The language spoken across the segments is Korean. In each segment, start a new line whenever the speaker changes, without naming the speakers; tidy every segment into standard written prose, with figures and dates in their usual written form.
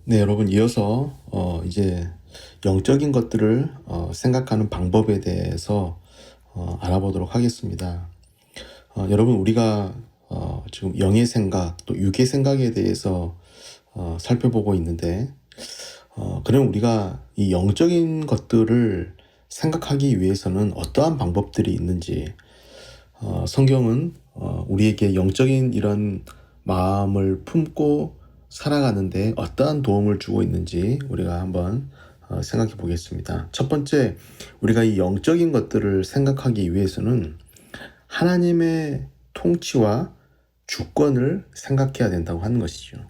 네, 여러분 이어서 이제 영적인 것들을 생각하는 방법에 대해서 알아보도록 하겠습니다. 여러분 우리가 지금 영의 생각 또 육의 생각에 대해서 살펴보고 있는데 그럼 우리가 이 영적인 것들을 생각하기 위해서는 어떠한 방법들이 있는지 성경은 우리에게 영적인 이런 마음을 품고 살아가는데 어떠한 도움을 주고 있는지 우리가 한번 생각해 보겠습니다. 첫 번째, 우리가 이 영적인 것들을 생각하기 위해서는 하나님의 통치와 주권을 생각해야 된다고 하는 것이죠.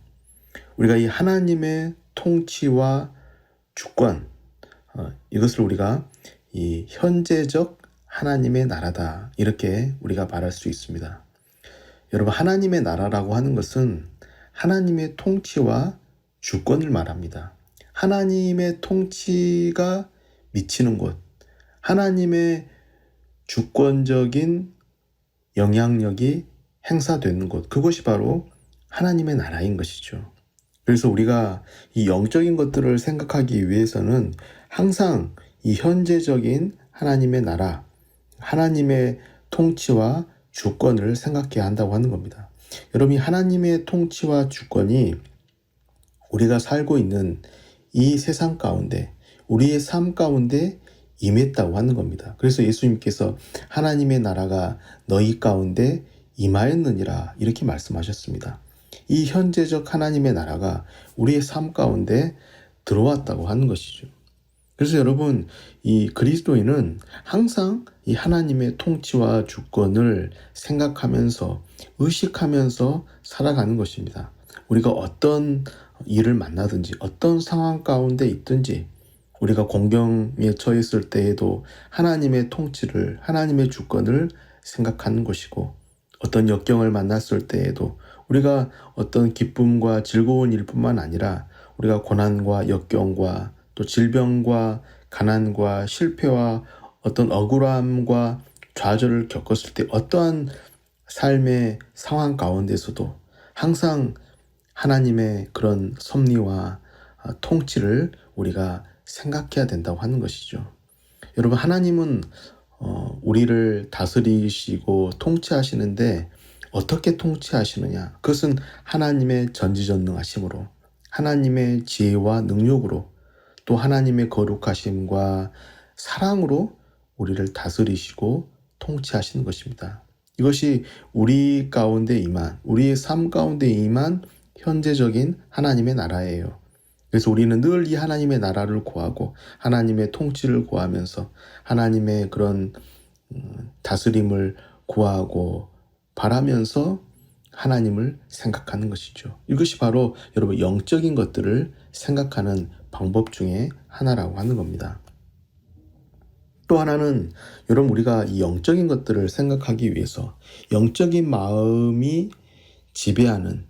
우리가 이 하나님의 통치와 주권, 이것을 우리가 이 현재적 하나님의 나라다, 이렇게 우리가 말할 수 있습니다. 여러분, 하나님의 나라라고 하는 것은 하나님의 통치와 주권을 말합니다. 하나님의 통치가 미치는 곳, 하나님의 주권적인 영향력이 행사되는 곳, 그것이 바로 하나님의 나라인 것이죠. 그래서 우리가 이 영적인 것들을 생각하기 위해서는 항상 이 현재적인 하나님의 나라, 하나님의 통치와 주권을 생각해야 한다고 하는 겁니다. 여러분, 이 하나님의 통치와 주권이 우리가 살고 있는 이 세상 가운데, 우리의 삶 가운데 임했다고 하는 겁니다. 그래서 예수님께서 하나님의 나라가 너희 가운데 임하였느니라, 이렇게 말씀하셨습니다. 이 현재적 하나님의 나라가 우리의 삶 가운데 들어왔다고 하는 것이죠. 그래서 여러분, 이 그리스도인은 항상 이 하나님의 통치와 주권을 생각하면서 의식하면서 살아가는 것입니다. 우리가 어떤 일을 만나든지 어떤 상황 가운데 있든지 우리가 공경에 처했을 때에도 하나님의 통치를, 하나님의 주권을 생각하는 것이고, 어떤 역경을 만났을 때에도 우리가 어떤 기쁨과 즐거운 일뿐만 아니라 우리가 고난과 역경과 또 질병과 가난과 실패와 어떤 억울함과 좌절을 겪었을 때 어떠한 삶의 상황 가운데서도 항상 하나님의 그런 섭리와 통치를 우리가 생각해야 된다고 하는 것이죠. 여러분, 하나님은 우리를 다스리시고 통치하시는데 어떻게 통치하시느냐? 그것은 하나님의 전지전능하심으로, 하나님의 지혜와 능력으로, 또 하나님의 거룩하심과 사랑으로 우리를 다스리시고 통치하시는 것입니다. 이것이 우리 가운데 임한, 우리의 삶 가운데 임한 현재적인 하나님의 나라예요. 그래서 우리는 늘 이 하나님의 나라를 구하고 하나님의 통치를 구하면서 하나님의 그런 다스림을 구하고 바라면서 하나님을 생각하는 것이죠. 이것이 바로 여러분 영적인 것들을 생각하는 방법 중에 하나라고 하는 겁니다. 또 하나는 여러분, 우리가 이 영적인 것들을 생각하기 위해서 영적인 마음이 지배하는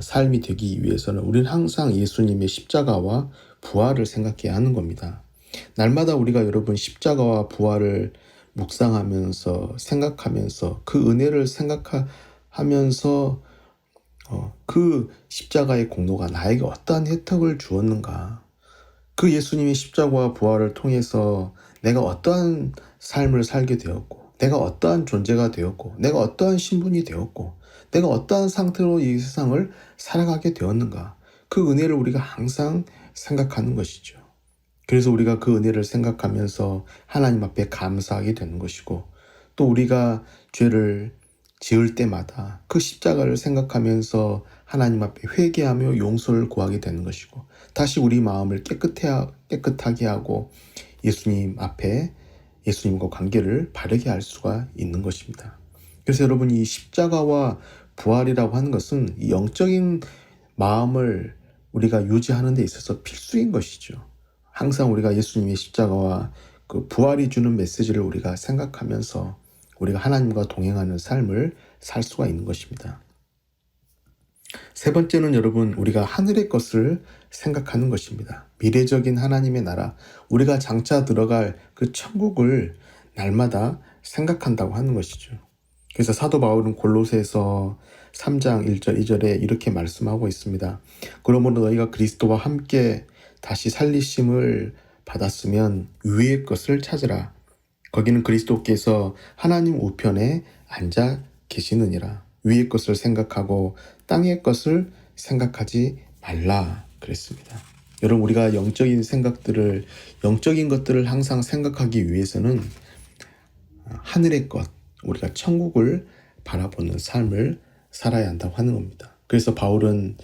삶이 되기 위해서는 우리는 항상 예수님의 십자가와 부활을 생각해야 하는 겁니다. 날마다 우리가 여러분 십자가와 부활을 묵상하면서 생각하면서 그 은혜를 생각하면서 그 십자가의 공로가 나에게 어떠한 혜택을 주었는가, 그 예수님의 십자가와 부활을 통해서 내가 어떠한 삶을 살게 되었고, 내가 어떠한 존재가 되었고, 내가 어떠한 신분이 되었고, 내가 어떠한 상태로 이 세상을 살아가게 되었는가, 그 은혜를 우리가 항상 생각하는 것이죠. 그래서 우리가 그 은혜를 생각하면서 하나님 앞에 감사하게 되는 것이고, 또 우리가 죄를 지을 때마다 그 십자가를 생각하면서 하나님 앞에 회개하며 용서를 구하게 되는 것이고, 다시 우리 마음을 깨끗하게 하고 예수님 앞에 예수님과 관계를 바르게 할 수가 있는 것입니다. 그래서 여러분, 이 십자가와 부활이라고 하는 것은 이 영적인 마음을 우리가 유지하는 데 있어서 필수인 것이죠. 항상 우리가 예수님의 십자가와 그 부활이 주는 메시지를 우리가 생각하면서 우리가 하나님과 동행하는 삶을 살 수가 있는 것입니다. 세 번째는 여러분, 우리가 하늘의 것을 생각하는 것입니다. 미래적인 하나님의 나라, 우리가 장차 들어갈 그 천국을 날마다 생각한다고 하는 것이죠. 그래서 사도 바울은 골로새서 3장 1절 2절에 이렇게 말씀하고 있습니다. 그러므로 너희가 그리스도와 함께 다시 살리심을 받았으면 위의 것을 찾으라. 거기는 그리스도께서 하나님 우편에 앉아 계시느니라. 위의 것을 생각하고 땅의 것을 생각하지 말라 그랬습니다. 여러분, 우리가 영적인 것들을 항상 생각하기 위해서는 하늘의 것, 우리가 천국을 바라보는 삶을 살아야 한다고 하는 겁니다. 그래서 바울은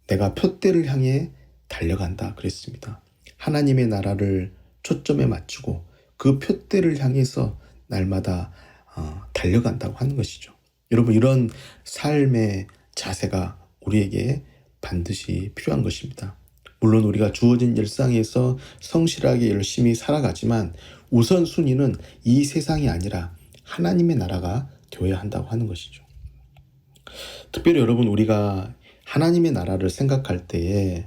내가 표대를 향해 달려간다 그랬습니다. 하나님의 나라를 초점에 맞추고 그 표대를 향해서 날마다 달려간다고 하는 것이죠. 여러분, 이런 삶의 자세가 우리에게 반드시 필요한 것입니다. 물론 우리가 주어진 일상에서 성실하게 열심히 살아가지만 우선순위는 이 세상이 아니라 하나님의 나라가 되어야 한다고 하는 것이죠. 특별히 여러분, 우리가 하나님의 나라를 생각할 때에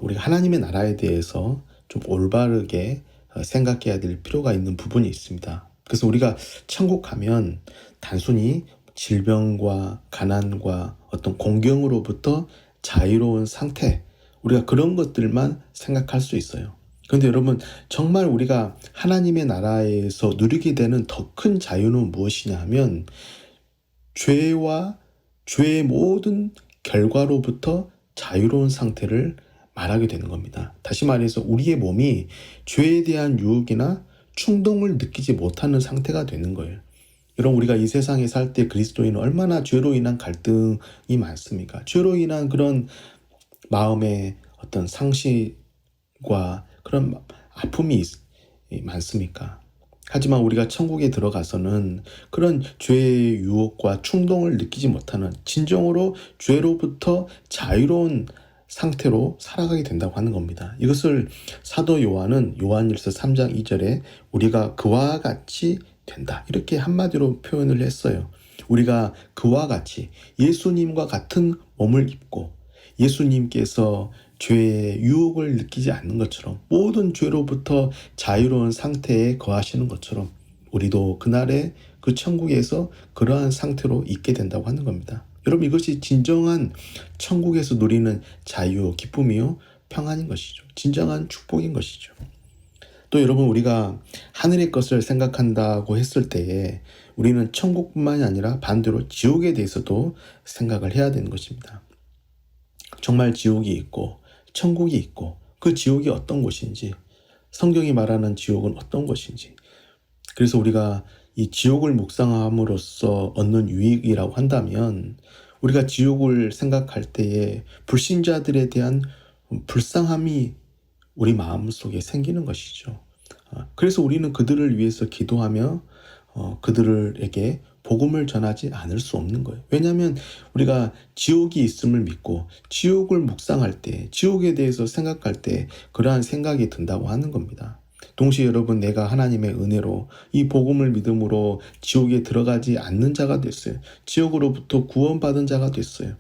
우리가 하나님의 나라에 대해서 좀 올바르게 생각해야 될 필요가 있는 부분이 있습니다. 그래서 우리가 천국 가면 단순히 질병과 가난과 어떤 공경으로부터 자유로운 상태, 우리가 그런 것들만 생각할 수 있어요. 그런데 여러분, 정말 우리가 하나님의 나라에서 누리게 되는 더 큰 자유는 무엇이냐 하면 죄와 죄의 모든 결과로부터 자유로운 상태를 말하게 되는 겁니다. 다시 말해서 우리의 몸이 죄에 대한 유혹이나 충동을 느끼지 못하는 상태가 되는 거예요. 여러분, 우리가 이 세상에 살 때 그리스도인은 얼마나 죄로 인한 갈등이 많습니까? 죄로 인한 그런 마음의 어떤 상실과 그런 아픔이 많습니까? 하지만 우리가 천국에 들어가서는 그런 죄의 유혹과 충동을 느끼지 못하는 진정으로 죄로부터 자유로운 상태로 살아가게 된다고 하는 겁니다. 이것을 사도 요한은 요한일서 3장 2절에 우리가 그와 같이 된다, 이렇게 한마디로 표현을 했어요. 우리가 그와 같이 예수님과 같은 몸을 입고 예수님께서 죄의 유혹을 느끼지 않는 것처럼 모든 죄로부터 자유로운 상태에 거하시는 것처럼 우리도 그날에 그 천국에서 그러한 상태로 있게 된다고 하는 겁니다. 여러분, 이것이 진정한 천국에서 누리는 자유, 기쁨이요 평안인 것이죠. 진정한 축복인 것이죠. 또 여러분, 우리가 하늘의 것을 생각한다고 했을 때에 우리는 천국뿐만이 아니라 반대로 지옥에 대해서도 생각을 해야 되는 것입니다. 정말 지옥이 있고 천국이 있고 그 지옥이 어떤 곳인지, 성경이 말하는 지옥은 어떤 것인지, 그래서 우리가 이 지옥을 묵상함으로써 얻는 유익이라고 한다면 우리가 지옥을 생각할 때에 불신자들에 대한 불쌍함이 우리 마음속에 생기는 것이죠. 그래서 우리는 그들을 위해서 기도하며 그들에게 복음을 전하지 않을 수 없는 거예요. 왜냐하면 우리가 지옥이 있음을 믿고 지옥을 묵상할 때, 지옥에 대해서 생각할 때 그러한 생각이 든다고 하는 겁니다. 동시에 여러분, 내가 하나님의 은혜로 이 복음을 믿음으로 지옥에 들어가지 않는 자가 됐어요. 지옥으로부터 구원받은 자가 됐어요.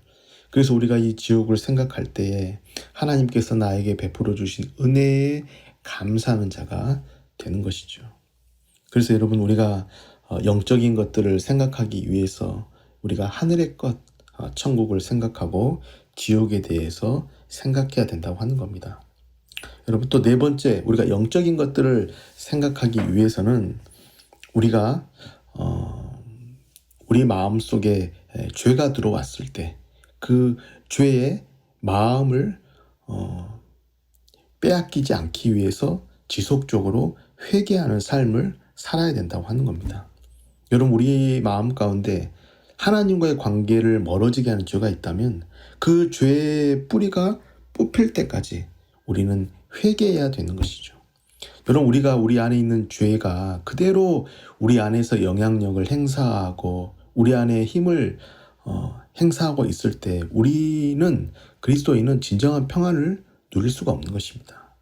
그래서 우리가 이 지옥을 생각할 때에 하나님께서 나에게 베풀어 주신 은혜에 감사하는 자가 되는 것이죠. 그래서 여러분, 우리가 영적인 것들을 생각하기 위해서 우리가 하늘의 것, 천국을 생각하고 지옥에 대해서 생각해야 된다고 하는 겁니다. 여러분, 또 네 번째, 우리가 영적인 것들을 생각하기 위해서는 우리가 우리 마음속에 죄가 들어왔을 때 그 죄의 마음을 빼앗기지 않기 위해서 지속적으로 회개하는 삶을 살아야 된다고 하는 겁니다. 여러분, 우리 마음 가운데 하나님과의 관계를 멀어지게 하는 죄가 있다면 그 죄의 뿌리가 뽑힐 때까지 우리는 회개해야 되는 것이죠. 여러분, 우리가 우리 안에 있는 죄가 그대로 우리 안에서 영향력을 행사하고 우리 안에 힘을 행사하고 있을 때 우리는, 그리스도인은 진정한 평안을 누릴 수가 없는 것입니다.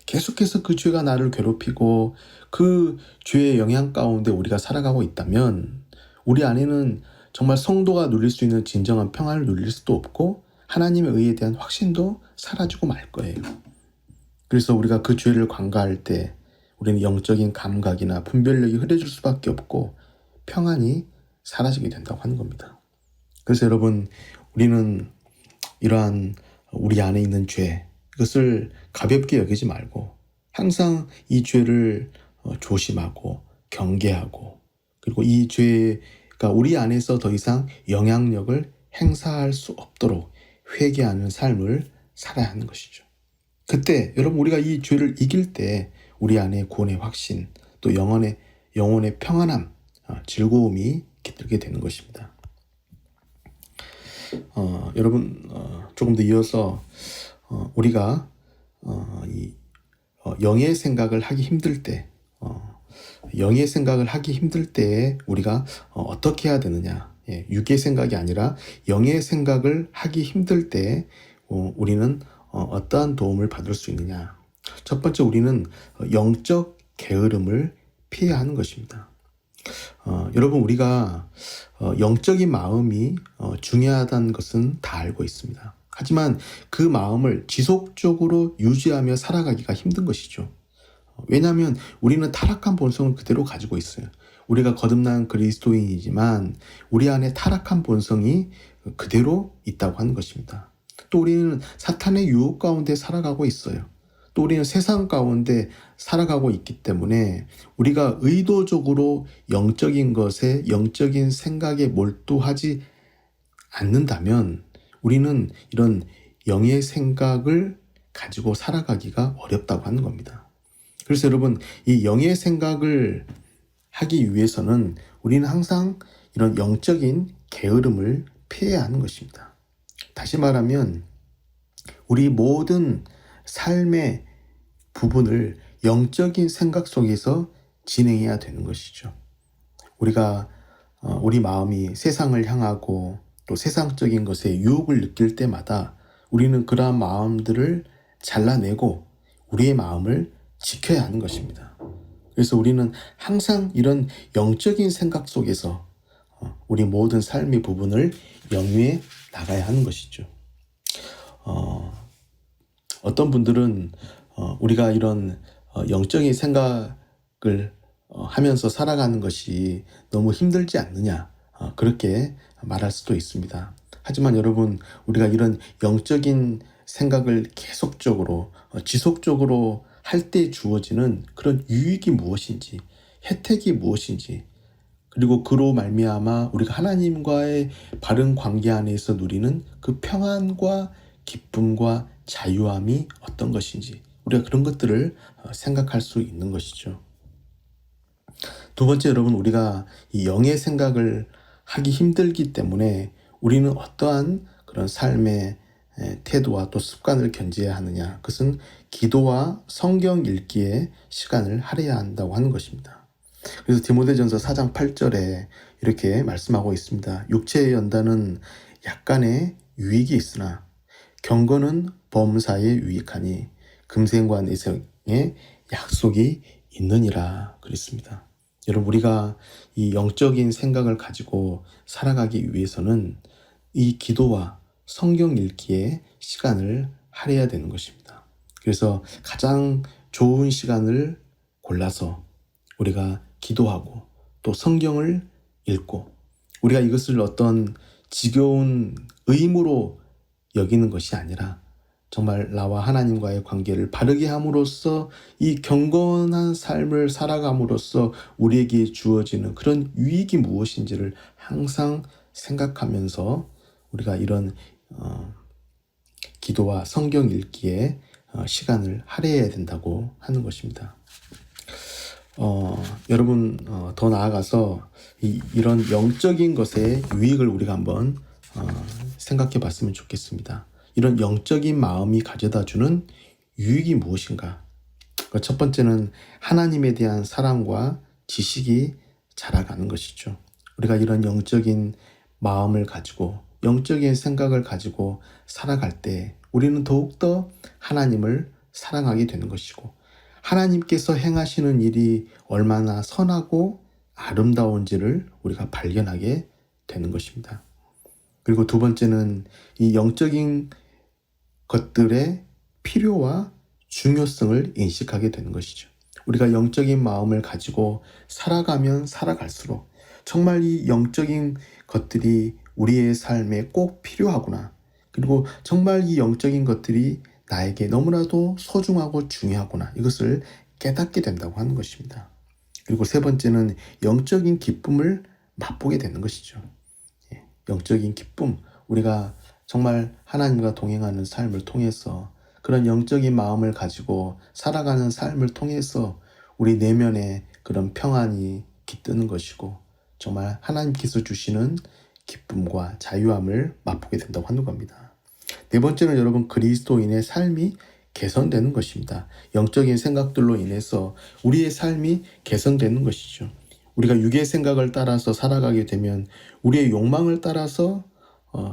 계속해서 그 죄가 나를 괴롭히고 그 죄의 영향 가운데 우리가 살아가고 있다면 우리 안에는 정말 성도가 누릴 수 있는 진정한 평안을 누릴 수도 없고 하나님의 의에 대한 확신도 사라지고 말 거예요. 그래서 우리가 그 죄를 관가할 때 우리는 영적인 감각이나 분별력이 흐려질 수밖에 없고 평안이 사라지게 된다고 하는 겁니다. 그래서 여러분, 우리는 이러한 우리 안에 있는 죄, 이것을 가볍게 여기지 말고 항상 이 죄를 조심하고 경계하고, 그리고 이 죄가 우리 안에서 더 이상 영향력을 행사할 수 없도록 회개하는 삶을 살아야 하는 것이죠. 그때 여러분, 우리가 이 죄를 이길 때 우리 안에 구원의 확신, 또 영혼의 평안함, 즐거움이 깃들게 되는 것입니다. 여러분, 조금 더 이어서 우리가 영의 생각을 하기 힘들 때, 영의 생각을 하기 힘들 때에 우리가 어떻게 해야 되느냐, 육의 생각이 아니라 영의 생각을 하기 힘들 때에 우리는 어떠한 도움을 받을 수 있느냐. 첫 번째, 우리는 영적 게으름을 피해야 하는 것입니다. 여러분, 우리가 영적인 마음이 중요하다는 것은 다 알고 있습니다. 하지만 그 마음을 지속적으로 유지하며 살아가기가 힘든 것이죠. 왜냐하면 우리는 타락한 본성을 그대로 가지고 있어요. 우리가 거듭난 그리스도인이지만 우리 안에 타락한 본성이 그대로 있다고 하는 것입니다. 또 우리는 사탄의 유혹 가운데 살아가고 있어요. 또 우리는 세상 가운데 살아가고 있기 때문에 우리가 의도적으로 영적인 것에, 영적인 생각에 몰두하지 않는다면 우리는 이런 영의 생각을 가지고 살아가기가 어렵다고 하는 겁니다. 그래서 여러분, 이 영의 생각을 하기 위해서는 우리는 항상 이런 영적인 게으름을 피해야 하는 것입니다. 다시 말하면 우리 모든 삶의 부분을 영적인 생각 속에서 진행해야 되는 것이죠. 우리가 우리 마음이 세상을 향하고 또 세상적인 것에 유혹을 느낄 때마다 우리는 그러한 마음들을 잘라내고 우리의 마음을 지켜야 하는 것입니다. 그래서 우리는 항상 이런 영적인 생각 속에서 우리 모든 삶의 부분을 영위해 나가야 하는 것이죠. 어떤 분들은 우리가 이런 영적인 생각을 하면서 살아가는 것이 너무 힘들지 않느냐, 그렇게 말할 수도 있습니다. 하지만 여러분, 우리가 이런 영적인 생각을 계속적으로 지속적으로 할 때 주어지는 그런 유익이 무엇인지, 혜택이 무엇인지, 그리고 그로 말미암아 우리가 하나님과의 바른 관계 안에서 누리는 그 평안과 기쁨과 자유함이 어떤 것인지, 우리가 그런 것들을 생각할 수 있는 것이죠. 두 번째, 여러분, 우리가 이 영의 생각을 하기 힘들기 때문에 우리는 어떠한 그런 삶의 태도와 또 습관을 견지해야 하느냐. 그것은 기도와 성경 읽기에 시간을 할애해야 한다고 하는 것입니다. 그래서 디모데전서 4장 8절에 이렇게 말씀하고 있습니다. 육체의 연단은 약간의 유익이 있으나 경건은 범사에 유익하니 금생과 내생에 약속이 있느니라 그랬습니다. 여러분, 우리가 이 영적인 생각을 가지고 살아가기 위해서는 이 기도와 성경 읽기에 시간을 할애해야 되는 것입니다. 그래서 가장 좋은 시간을 골라서 우리가 기도하고 또 성경을 읽고, 우리가 이것을 어떤 지겨운 의무로 여기는 것이 아니라 정말 나와 하나님과의 관계를 바르게 함으로써 이 경건한 삶을 살아감으로써 우리에게 주어지는 그런 유익이 무엇인지를 항상 생각하면서 우리가 이런 기도와 성경 읽기에 시간을 할애해야 된다고 하는 것입니다. 여러분, 더 나아가서 이런 영적인 것의 유익을 우리가 한번 생각해 봤으면 좋겠습니다. 이런 영적인 마음이 가져다주는 유익이 무엇인가? 첫 번째는 하나님에 대한 사랑과 지식이 자라가는 것이죠. 우리가 이런 영적인 마음을 가지고 영적인 생각을 가지고 살아갈 때 우리는 더욱더 하나님을 사랑하게 되는 것이고, 하나님께서 행하시는 일이 얼마나 선하고 아름다운지를 우리가 발견하게 되는 것입니다. 그리고 두 번째는 이 영적인 것들의 필요와 중요성을 인식하게 되는 것이죠. 우리가 영적인 마음을 가지고 살아가면 살아갈수록 정말 이 영적인 것들이 우리의 삶에 꼭 필요하구나. 그리고 정말 이 영적인 것들이 나에게 너무나도 소중하고 중요하구나. 이것을 깨닫게 된다고 하는 것입니다. 그리고 세 번째는 영적인 기쁨을 맛보게 되는 것이죠. 영적인 기쁨, 우리가 정말 하나님과 동행하는 삶을 통해서 그런 영적인 마음을 가지고 살아가는 삶을 통해서 우리 내면에 그런 평안이 깃드는 것이고 정말 하나님께서 주시는 기쁨과 자유함을 맛보게 된다고 하는 겁니다. 네 번째는 여러분, 그리스도인의 삶이 개선되는 것입니다. 영적인 생각들로 인해서 우리의 삶이 개선되는 것이죠. 우리가 육의 생각을 따라서 살아가게 되면 우리의 욕망을 따라서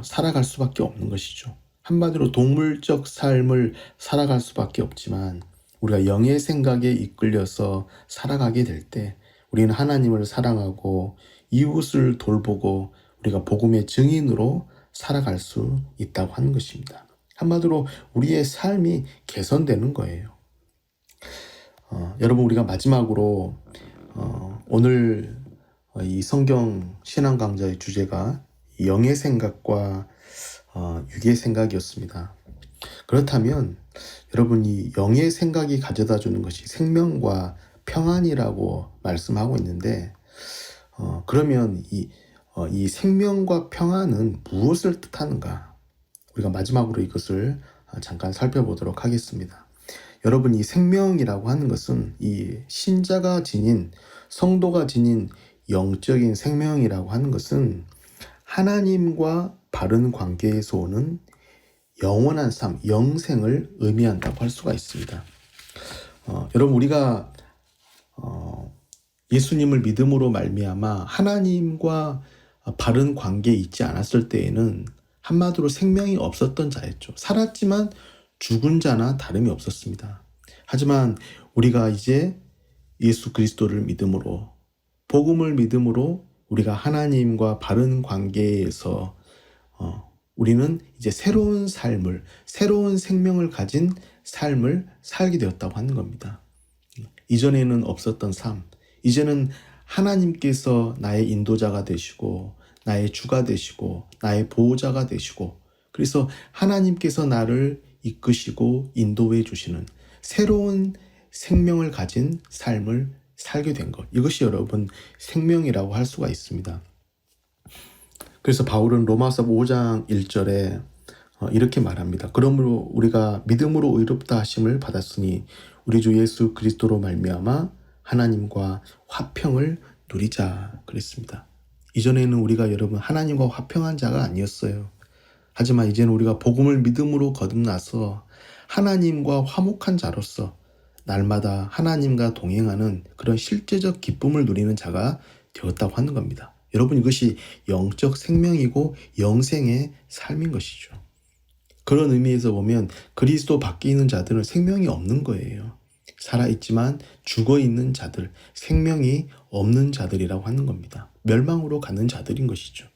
살아갈 수밖에 없는 것이죠. 한마디로 동물적 삶을 살아갈 수밖에 없지만 우리가 영의 생각에 이끌려서 살아가게 될 때 우리는 하나님을 사랑하고 이웃을 돌보고 우리가 복음의 증인으로 살아갈 수 있다고 하는 것입니다. 한마디로 우리의 삶이 개선되는 거예요. 여러분, 우리가 마지막으로 오늘 이 성경 신앙 강좌의 주제가 영의 생각과 육의 생각이었습니다. 그렇다면 여러분, 이 영의 생각이 가져다 주는 것이 생명과 평안이라고 말씀하고 있는데 그러면 이 생명과 평안은 무엇을 뜻하는가? 우리가 마지막으로 이것을 잠깐 살펴보도록 하겠습니다. 여러분, 이 생명이라고 하는 것은 이 신자가 지닌, 성도가 지닌 영적인 생명이라고 하는 것은 하나님과 바른 관계에서 오는 영원한 삶, 영생을 의미한다고 할 수가 있습니다. 여러분, 우리가 예수님을 믿음으로 말미암아 하나님과 바른 관계에 있지 않았을 때에는 한마디로 생명이 없었던 자였죠. 살았지만 죽은 자나 다름이 없었습니다. 하지만 우리가 이제 예수 그리스도를 믿음으로, 복음을 믿음으로 우리가 하나님과 바른 관계에서 우리는 이제 새로운 삶을, 새로운 생명을 가진 삶을 살게 되었다고 하는 겁니다. 이전에는 없었던 삶, 이제는 하나님께서 나의 인도자가 되시고 나의 주가 되시고 나의 보호자가 되시고, 그래서 하나님께서 나를 이끄시고 인도해 주시는 새로운 생명을 가진 삶을 살게 된 것, 이것이 여러분 생명이라고 할 수가 있습니다. 그래서 바울은 로마서 5장 1절에 이렇게 말합니다. 그러므로 우리가 믿음으로 의롭다 하심을 받았으니 우리 주 예수 그리스도로 말미암아 하나님과 화평을 누리자 그랬습니다. 이전에는 우리가 여러분 하나님과 화평한 자가 아니었어요. 하지만 이제는 우리가 복음을 믿음으로 거듭나서 하나님과 화목한 자로서 날마다 하나님과 동행하는 그런 실제적 기쁨을 누리는 자가 되었다고 하는 겁니다. 여러분, 이것이 영적 생명이고 영생의 삶인 것이죠. 그런 의미에서 보면 그리스도 밖에 있는 자들은 생명이 없는 거예요. 살아있지만 죽어있는 자들, 생명이 없는 자들이라고 하는 겁니다. 멸망으로 가는 자들인 것이죠.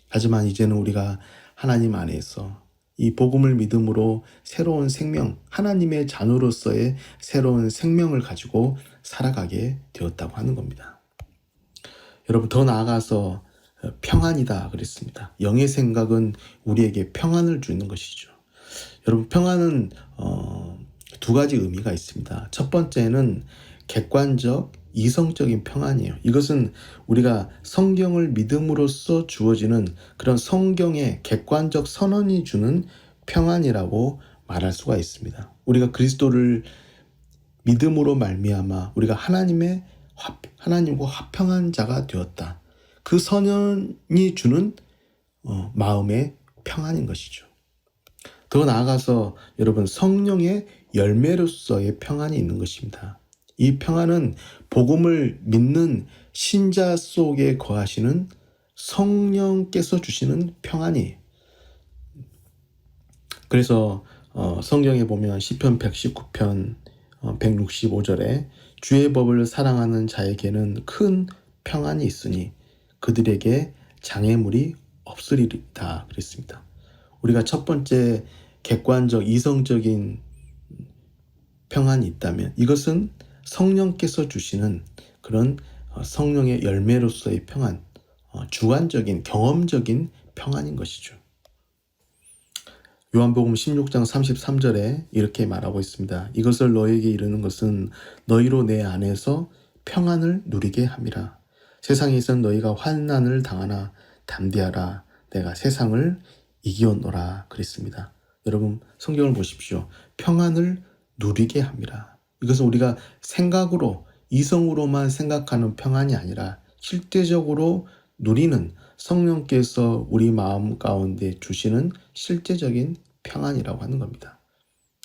하지만 이제는 우리가 하나님 안에서 이 복음을 믿음으로 새로운 생명, 하나님의 자녀로서의 새로운 생명을 가지고 살아가게 되었다고 하는 겁니다. 여러분, 더 나아가서 평안이다 그랬습니다. 영의 생각은 우리에게 평안을 주는 것이죠. 여러분, 평안은 두 가지 의미가 있습니다. 첫 번째는 객관적, 이성적인 평안이에요. 이것은 우리가 성경을 믿음으로써 주어지는 그런 성경의 객관적 선언이 주는 평안이라고 말할 수가 있습니다. 우리가 그리스도를 믿음으로 말미암아 우리가 하나님과 화평한 자가 되었다. 그 선언이 주는 마음의 평안인 것이죠. 더 나아가서 여러분, 성령의 열매로서의 평안이 있는 것입니다. 이 평안은 복음을 믿는 신자 속에 거하시는 성령께서 주시는 평안이에요. 그래서 성경에 보면 시편 119편 165절에 주의 법을 사랑하는 자에게는 큰 평안이 있으니 그들에게 장애물이 없으리다 그랬습니다. 우리가 첫 번째 객관적, 이성적인 평안이 있다면 이것은 성령께서 주시는 그런 성령의 열매로서의 평안, 주관적인 경험적인 평안인 것이죠. 요한복음 16장 33절에 이렇게 말하고 있습니다. 이것을 너에게 이르는 것은 너희로 내 안에서 평안을 누리게 함이라. 세상에선 너희가 환난을 당하나 담대하라. 내가 세상을 이기었노라 그랬습니다. 여러분 성경을 보십시오. 평안을 누리게 함이라. 이것은 우리가 생각으로 이성으로만 생각하는 평안이 아니라 실제적으로 누리는 성령께서 우리 마음 가운데 주시는 실제적인 평안이라고 하는 겁니다.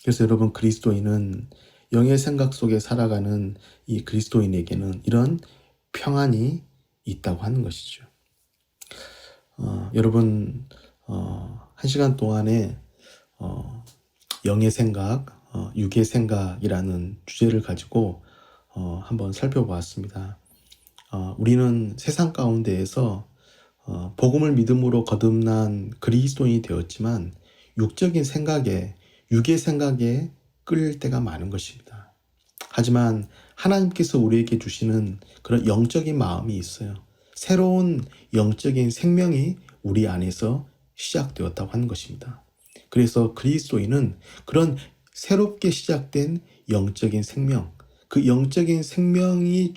그래서 여러분 그리스도인은 영의 생각 속에 살아가는 이 그리스도인에게는 이런 평안이 있다고 하는 것이죠. 여러분 한 시간 동안에 영의 생각, 육의 생각이라는 주제를 가지고 한번 살펴보았습니다. 우리는 세상 가운데에서 복음을 믿음으로 거듭난 그리스도인이 되었지만 육적인 생각에, 육의 생각에 끌릴 때가 많은 것입니다. 하지만 하나님께서 우리에게 주시는 그런 영적인 마음이 있어요. 새로운 영적인 생명이 우리 안에서 시작되었다고 하는 것입니다. 그래서 그리스도인은 그런 새롭게 시작된 영적인 생명, 그 영적인 생명이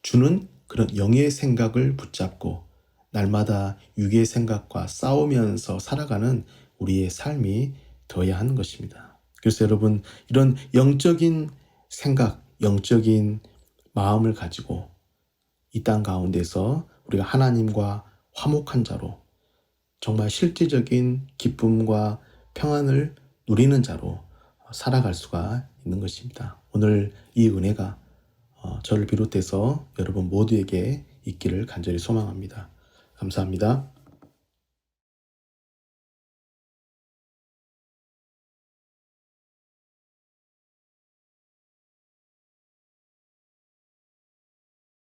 주는 그런 영의 생각을 붙잡고 날마다 육의 생각과 싸우면서 살아가는 우리의 삶이 되어야 하는 것입니다. 그래서 여러분 이런 영적인 생각, 영적인 마음을 가지고 이 땅 가운데서 우리가 하나님과 화목한 자로 정말 실제적인 기쁨과 평안을 누리는 자로 살아갈 수가 있는 것입니다. 오늘 이 은혜가 저를 비롯해서 여러분 모두에게 있기를 간절히 소망합니다. 감사합니다.